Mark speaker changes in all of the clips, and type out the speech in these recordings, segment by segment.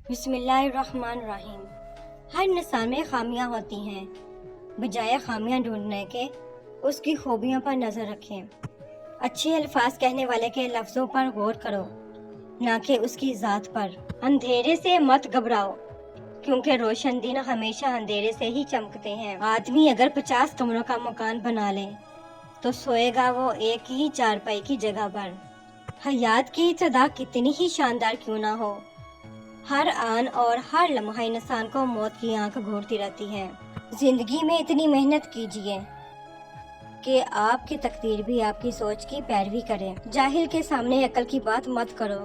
Speaker 1: بسم اللہ الرحمن الرحیم۔ ہر انسان میں خامیاں ہوتی ہیں، بجائے خامیاں ڈھونڈنے کے اس کی خوبیوں پر نظر رکھیں۔ اچھے الفاظ کہنے والے کے لفظوں پر غور کرو، نہ کہ اس کی ذات پر۔ اندھیرے سے مت گھبراؤ، کیونکہ روشن دن ہمیشہ اندھیرے سے ہی چمکتے ہیں۔ آدمی اگر 50 کمروں کا مکان بنا لے تو سوئے گا وہ ایک ہی چارپائی کی جگہ پر۔ حیات کی ابتدا کتنی ہی شاندار کیوں نہ ہو، ہر آن اور ہر لمحہ انسان کو موت کی آنکھ گھورتی رہتی ہے۔ زندگی میں اتنی محنت کیجیے کہ آپ کی تقدیر بھی آپ کی سوچ کی پیروی کرے۔ جاہل کے سامنے عقل کی بات مت کرو،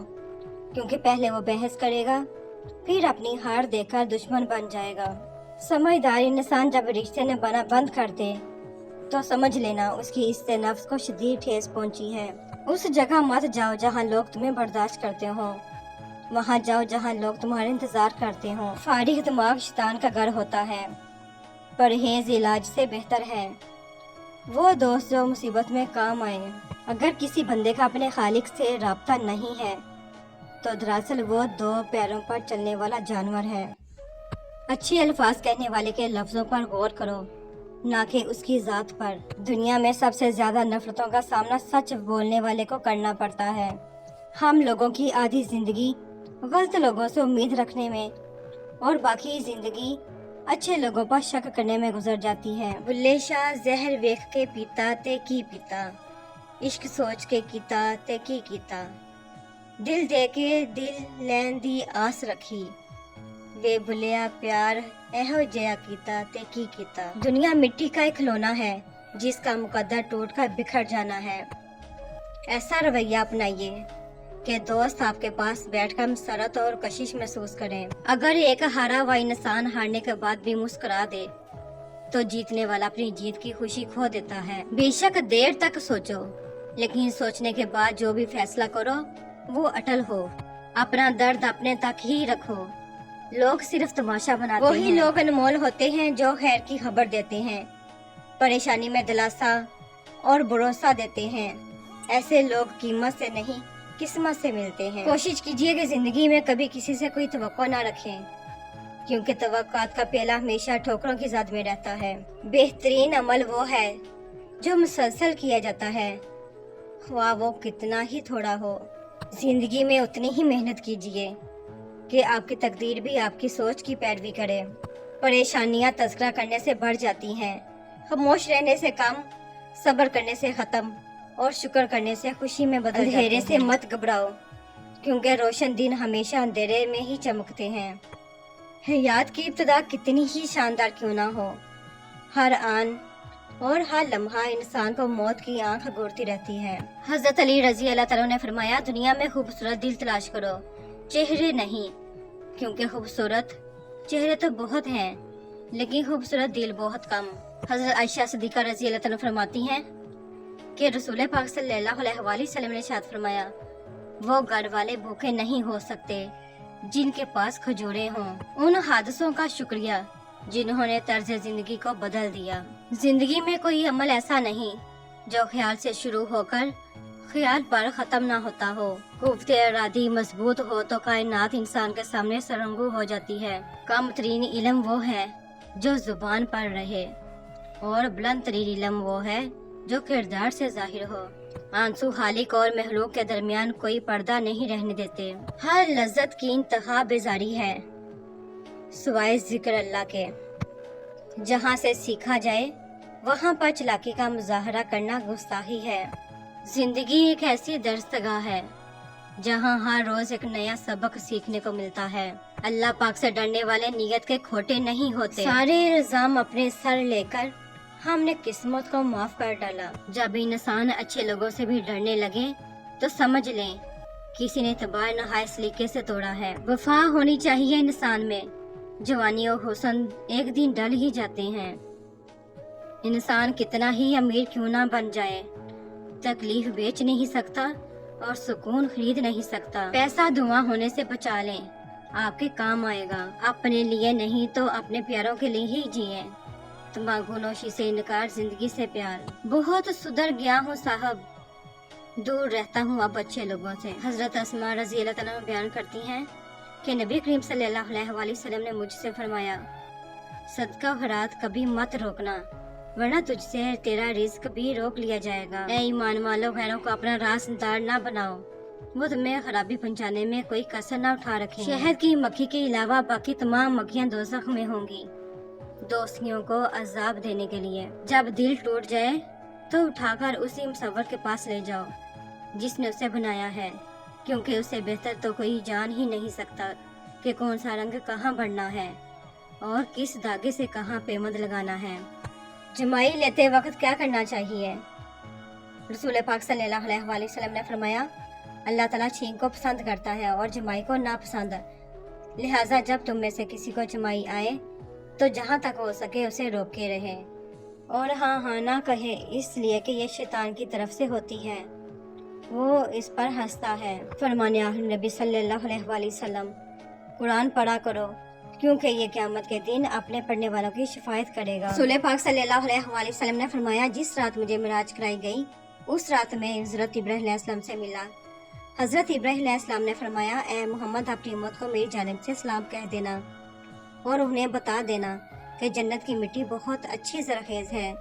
Speaker 1: کیونکہ پہلے وہ بحث کرے گا، پھر اپنی ہار دیکھ کر دشمن بن جائے گا۔ سمجھدار انسان جب رشتے نبھانا بند کر دے تو سمجھ لینا اس کی عزت نفس کو شدید ٹھیس پہنچی ہے۔ اس جگہ مت جاؤ جہاں لوگ تمہیں برداشت کرتے ہوں، وہاں جاؤ جہاں لوگ تمہارا انتظار کرتے ہوں۔ فارغ دماغ شیطان کا گھر ہوتا ہے، پرہیز علاج سے بہتر ہے۔ وہ دوست جو مصیبت میں کام آئے۔ اگر کسی بندے کا اپنے خالق سے رابطہ نہیں ہے تو دراصل وہ 2 پیروں پر چلنے والا جانور ہے۔ اچھے الفاظ کہنے والے کے لفظوں پر غور کرو، نہ کہ اس کی ذات پر۔ دنیا میں سب سے زیادہ نفرتوں کا سامنا سچ بولنے والے کو کرنا پڑتا ہے۔ ہم لوگوں کی آدھی زندگی غلط لوگوں سے امید رکھنے میں اور باقی زندگی اچھے لوگوں پر شک کرنے میں گزر جاتی ہے۔ بلے شاہ زہر ویکھ کے پیتا تے کی پیتا، عشق سوچ کے کیتا تے کی کیتا، دل دے کے دل لین دی آس رکھی، وے بلیا پیار ایہو جیا کیتا تے کی کیتا۔ دنیا مٹی کا ایک کھلونا ہے جس کا مقدر ٹوٹ کر بکھر جانا ہے۔ ایسا رویہ اپنائیے کہ دوست آپ کے پاس بیٹھ کر مسرت اور کشش محسوس کریں۔ اگر ایک ہارا ہوا انسان ہارنے کے بعد بھی مسکرا دے تو جیتنے والا اپنی جیت کی خوشی کھو دیتا ہے۔ بے شک دیر تک سوچو، لیکن سوچنے کے بعد جو بھی فیصلہ کرو وہ اٹل ہو۔ اپنا درد اپنے تک ہی رکھو، لوگ صرف تماشا بناتے ہیں۔ وہی لوگ انمول ہوتے ہیں جو خیر کی خبر دیتے ہیں، پریشانی میں دلاسا اور بھروسہ دیتے ہیں۔ ایسے لوگ قیمت سے نہیں قسمت سے ملتے ہیں۔ کوشش کیجیے کہ زندگی میں کبھی کسی سے کوئی توقع نہ رکھیں، کیونکہ توقعات کا پیالہ ہمیشہ ٹھوکروں کی زد میں رہتا ہے۔ بہترین عمل وہ ہے جو مسلسل کیا جاتا ہے، خواہ وہ کتنا ہی تھوڑا ہو۔ زندگی میں اتنی ہی محنت کیجیے کہ آپ کی تقدیر بھی آپ کی سوچ کی پیروی کرے۔ پریشانیاں تذکرہ کرنے سے بڑھ جاتی ہیں، خاموش رہنے سے کم، صبر کرنے سے ختم اور شکر کرنے سے خوشی میں بدل جاتے ہیں۔ اندھیرے سے مت گھبراؤ، کیونکہ روشن دن ہمیشہ اندھیرے میں ہی چمکتے ہیں۔ حیات کی ابتدا کتنی ہی شاندار کیوں نہ ہو، ہر آن اور ہر لمحہ انسان کو موت کی آنکھ گھورتی رہتی ہے۔ حضرت علی رضی اللہ تعالیٰ نے فرمایا، دنیا میں خوبصورت دل تلاش کرو، چہرے نہیں، کیونکہ خوبصورت چہرے تو بہت ہیں لیکن خوبصورت دل بہت کم۔ حضرت عائشہ صدیقہ رضی اللہ تعالیٰ فرماتی ہیں کہ رسول پاک صلی اللہ علیہ وآلہ وسلم نے ارشاد فرمایا، وہ گھر والے بھوکے نہیں ہو سکتے جن کے پاس کھجوریں ہوں۔ ان حادثوں کا شکریہ جنہوں نے طرز زندگی کو بدل دیا۔ زندگی میں کوئی عمل ایسا نہیں جو خیال سے شروع ہو کر خیال پر ختم نہ ہوتا ہو۔ قوت ارادی مضبوط ہو تو کائنات انسان کے سامنے سرنگو ہو جاتی ہے۔ کم ترین علم وہ ہے جو زبان پر رہے، اور بلند ترین علم وہ ہے جو کردار سے ظاہر ہو۔ آنسو خالق اور مخلوق کے درمیان کوئی پردہ نہیں رہنے دیتے۔ ہر لذت کی انتہا بیزاری ہے سوائے ذکر اللہ کے۔ جہاں سے سیکھا جائے وہاں پر چلاکی کا مظاہرہ کرنا گستاخی ہے۔ زندگی ایک ایسی درسگاہ ہے جہاں ہر روز ایک نیا سبق سیکھنے کو ملتا ہے۔ اللہ پاک سے ڈرنے والے نیت کے کھوٹے نہیں ہوتے۔ سارے الزام اپنے سر لے کر ہم نے قسمت کو معاف کر ڈالا۔ جب انسان اچھے لوگوں سے بھی ڈرنے لگے تو سمجھ لیں کسی نے اعتبار نہایت سلیقے سے توڑا ہے۔ وفا ہونی چاہیے انسان میں، جوانی اور حسن ایک دن ڈل ہی جاتے ہیں۔ انسان کتنا ہی امیر کیوں نہ بن جائے، تکلیف بیچ نہیں سکتا اور سکون خرید نہیں سکتا۔ پیسہ دھواں ہونے سے بچا لیں، آپ کے کام آئے گا۔ اپنے لیے نہیں تو اپنے پیاروں کے لیے ہی جئیں۔ تمباکو نوشی سے انکار، زندگی سے پیار۔ بہت سدھر گیا ہوں صاحب، دور رہتا ہوں اب اچھے لوگوں سے۔ حضرت اسماء رضی اللہ تعالیٰ بیان کرتی ہیں کہ نبی کریم صلی اللہ علیہ وآلہ وسلم نے مجھ سے فرمایا، صدقہ خیرات کبھی مت روکنا ورنہ تجھ سے تیرا رزق بھی روک لیا جائے گا۔ اے ایمان والو، غیروں کو اپنا رازدار نہ بناؤ، وہ تمہیں خرابی پہنچانے میں کوئی کسر نہ اٹھا رکھیں۔ شہد کی مکھی کے علاوہ باقی تمام مکھیاں دوزخ میں ہوں گی، دوستیوں کو عذاب دینے کے لیے۔ جب دل ٹوٹ جائے تو اٹھا کر اسی مصور کے پاس لے جاؤ جس نے اسے بنایا ہے، کیونکہ اسے بہتر تو کوئی جان ہی نہیں سکتا کہ کون سا رنگ کہاں بڑھنا ہے اور کس دھاگے سے کہاں پیمند لگانا ہے۔ جمائی لیتے وقت کیا کرنا چاہیے؟ رسول پاک صلی اللہ علیہ وآلہ وسلم نے فرمایا، اللہ تعالیٰ چھینک کو پسند کرتا ہے اور جمائی کو ناپسند، لہٰذا جب تم میں سے کسی کو جمائی آئے تو جہاں تک ہو سکے اسے روکے رہے اور ہاں نہ کہے، اس لیے کہ یہ شیطان کی طرف سے ہوتی ہے، وہ اس پر ہنستا ہے۔ فرمانے اہل نبی صلی اللہ علیہ وآلہ وسلم، قرآن پڑھا کرو کیونکہ یہ قیامت کے دن اپنے پڑھنے والوں کی شفاعت کرے گا۔ رسول پاک صلی اللہ علیہ وآلہ وسلم نے فرمایا، جس رات مجھے معراج کرائی گئی اس رات میں حضرت ابراہیم علیہ السلام سے ملا۔ حضرت ابراہیم علیہ السلام نے فرمایا، اے محمد، اپنی امت کو میری جانب سے سلام کہہ دینا اور انہیں بتا دینا کہ جنت کی مٹی بہت اچھی زرخیز ہے،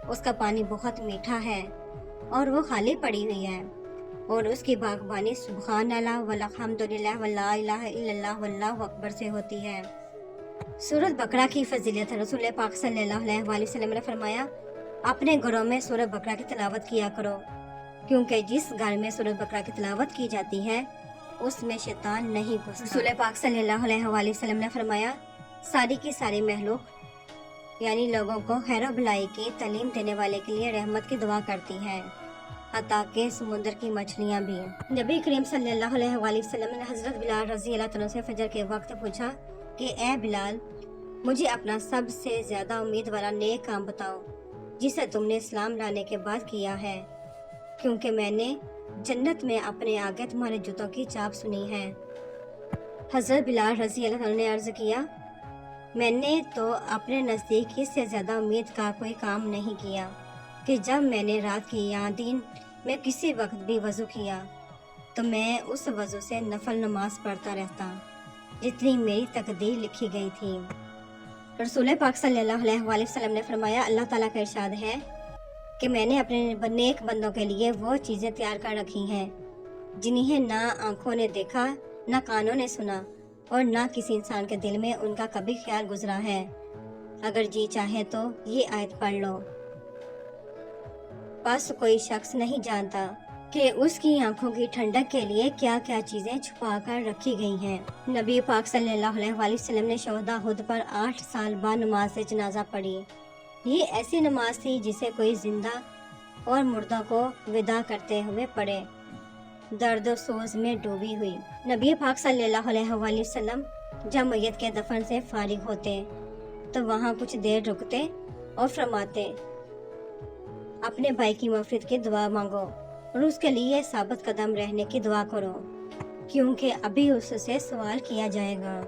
Speaker 1: اس کا پانی بہت میٹھا ہے اور وہ خالی پڑی ہوئی ہے اور اس کی باغبانی سبحان اللہ والحمد للہ ولا الہ الا اللہ واللہ اکبر سے ہوتی ہے۔ سورۃ بقرہ کی فضیلت۔ رسول پاک صلی اللہ علیہ وآلہ وسلم نے فرمایا، اپنے گھروں میں سورۃ بقرہ کی تلاوت کیا کرو، کیونکہ جس گھر میں سورۃ بقرہ کی تلاوت کی جاتی ہے اس میں شیطان نہیں گھستا۔ رسول پاک صلی اللہ علیہ وآلہ وسلم نے فرمایا، ساری کی ساری مخلوق یعنی لوگوں کو خیر و بھلائی کی تعلیم دینے والے کے لیے رحمت کی دعا کرتی ہے، حتیٰ کہ سمندر کی مچھلیاں بھی۔ نبی کریم صلی اللہ علیہ وآلہ وسلم نے حضرت بلال رضی اللہ عنہ سے فجر کے وقت پوچھا کہ اے بلال، مجھے اپنا سب سے زیادہ امید والا نیک کام بتاؤ جسے تم نے اسلام لانے کے بعد کیا ہے، کیونکہ میں نے جنت میں اپنے آگے تمہارے جوتوں کی چاپ سنی ہے۔ حضرت بلال رضی اللہ عنہ نے عرض کیا، میں نے تو اپنے نزدیک اس سے زیادہ امید کا کوئی کام نہیں کیا کہ جب میں نے رات کی یا دن میں کسی وقت بھی وضو کیا تو میں اس وضو سے نفل نماز پڑھتا رہتا جتنی میری تقدیر لکھی گئی تھی۔ رسول پاک صلی اللہ علیہ وآلہ وسلم نے فرمایا، اللہ تعالیٰ کا ارشاد ہے کہ میں نے اپنے نیک بندوں کے لیے وہ چیزیں تیار کر رکھی ہیں جنہیں نہ آنکھوں نے دیکھا، نہ کانوں نے سنا اور نہ کسی انسان کے دل میں ان کا کبھی خیال گزرا ہے۔ اگر جی چاہے تو یہ آیت پڑھ لو۔ بس کوئی شخص نہیں جانتا کہ اس کی آنکھوں کی ٹھنڈک کے لیے کیا کیا چیزیں چھپا کر رکھی گئی ہیں۔ نبی پاک صلی اللہ علیہ وآلہ وسلم نے شہداء احد پر 8 سال بعد نماز جنازہ پڑھی۔ یہ ایسی نماز تھی جسے کوئی زندہ اور مردوں کو وداع کرتے ہوئے پڑھے، درد و سوز میں ڈوبی ہوئی۔ نبی پاک صلی اللہ علیہ وآلہ وسلم جب میت کے دفن سے فارغ ہوتے تو وہاں کچھ دیر رکتے اور فرماتے، اپنے بھائی کی مغفرت کی دعا مانگو اور اس کے لیے ثابت قدم رہنے کی دعا کرو، کیونکہ ابھی اس سے سوال کیا جائے گا۔